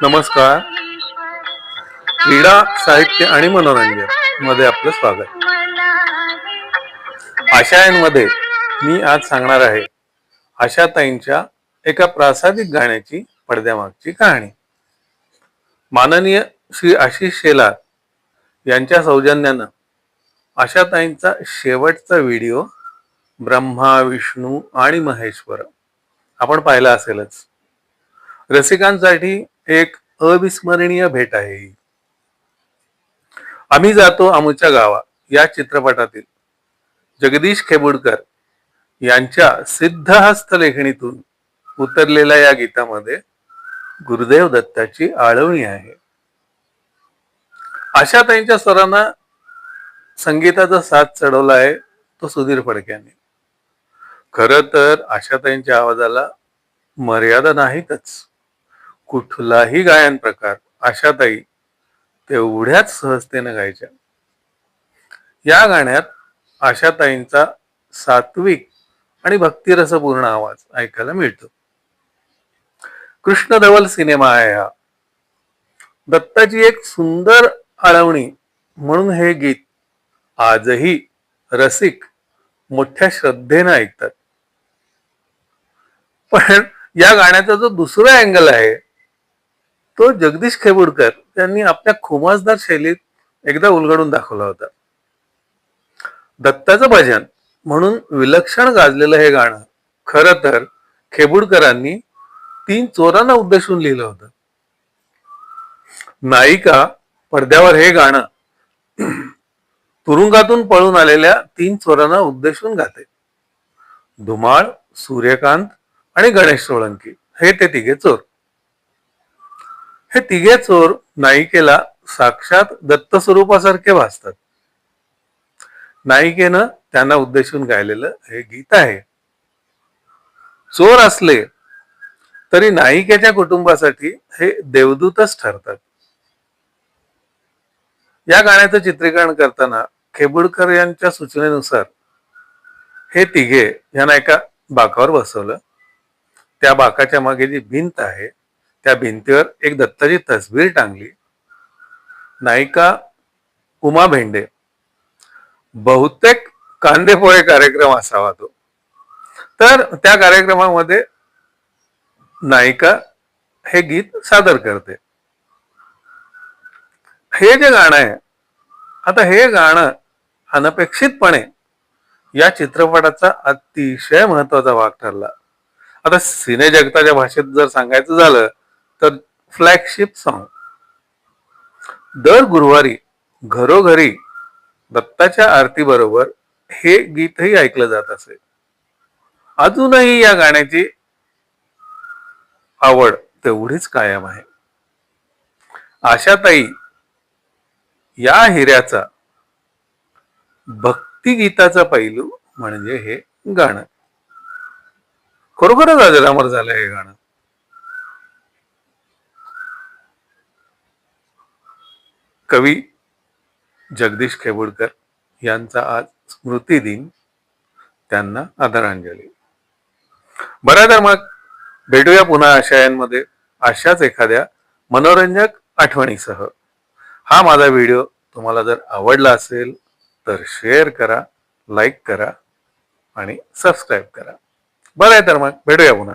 नमस्कार. क्रीडा, साहित्य आणि मनोरंजन मध्ये आपलं स्वागत. आशायनमध्ये मी आज सांगणार आहे आशाताईंच्या एका प्रासादिक गाण्याची पडद्यामागची कहाणी. माननीय श्री आशिष शेलार यांच्या सौजन्यानं आशाताईंचा शेवटचा व्हिडिओ ब्रह्मा, विष्णू आणि महेश्वर आपण पाहिला असेलच. रसिकांसाठी एक अविस्मरणीय भेट आहे ही. आम्ही जातो आमच्या गावा या चित्रपटातील जगदीश खेबुडकर यांच्या सिद्धहस्त लेखणीतून उतरलेल्या या गीतामध्ये गुरुदेव दत्ताची आळवणी आहे. आशाताईंच्या स्वरांना संगीताचा साथ चढवला आहे तो सुधीर फडक्याने. खर तर आशाताईंच्या आवाजाला मर्यादा नाहीतच. कुठलाही गायन प्रकार आशाताई तेवढ्याच सहजतेने गायच्या. या गाण्यात आशाताईंचा सात्विक आणि भक्तिरसपूर्ण आवाज ऐकायला मिळतो. कृष्णधवल सिनेमा आहे हा. दत्ताची एक सुंदर आळवणी म्हणून हे गीत आजही रसिक मोठ्या श्रद्धेने ऐकतात. पण या गाण्याचा जो दुसरा अँगल आहे तो जगदीश खेबुडकर यांनी आपल्या खुमासदार शैलीत एकदा उलगडून दाखवला होता. दत्ताचं भजन म्हणून विलक्षण गाजलेलं हे गाणं खरं तर खेबुडकरांनी 3 चोरांना उद्देशून लिहिलं होतं. नायिका पडद्यावर हे गाणं तुरुंगातून पळून आलेल्या 3 चोरांना उद्देशून गाते. धुमाळ, सूर्यकांत आणि गणेश सोळंकी हे ते तिघे चोर. हे तिघे चोर नायिकेला साक्षात दत्त स्वरूपासारखे भासतात. नायिकेनं त्यांना उद्देशून गायलेलं हे गीत आहे. चोर असले तरी नायिकेच्या कुटुंबासाठी हे देवदूतच ठरतात. या गाण्याचं चित्रीकरण करताना खेबुडकर यांच्या सूचनेनुसार हे तिघे यांना एका बाकावर बसवलं. त्या बाकाच्या मागे जी भिंत आहे त्या भिंतीवर एक दत्ताची तसबीर टांगली. नायिका उमा भेंडे. बहुतेक कांदेपोळे कार्यक्रम असावा तो. तर त्या कार्यक्रमामध्ये नायिका हे गीत सादर करते. हे जे गाणं आहे, आता हे गाणं अनपेक्षितपणे या चित्रपटाचा अतिशय महत्वाचा भाग ठरला. आता सिने जगताच्या भाषेत जर सांगायचं झालं तर फ्लॅगशिप सॉन्ग. दर गुरुवारी घरोघरी दत्ताच्या आरती बरोबर हे गीतही ऐकलं जात असे. अजूनही या गाण्याची आवड तेवढीच कायम आहे. आशाताई या हिऱ्याचा भक्तिगीताचा पैलू म्हणजे हे गाणं. खरोखरच अजरामर झालं हे गाणं. कवी जगदीश खेबुडकर यांचा आज स्मृती दिन. त्यांना आदरांजली. बरं, तर मग भेटूया पुन्हा आशयांमध्ये अशाच एखाद्या मनोरंजक आठवणीसह. हा माझा व्हिडिओ तुम्हाला जर आवडला असेल तर शेअर करा, लाईक करा आणि सबस्क्राईब करा. बरं आहे, तर मग भेटूया पुन्हा.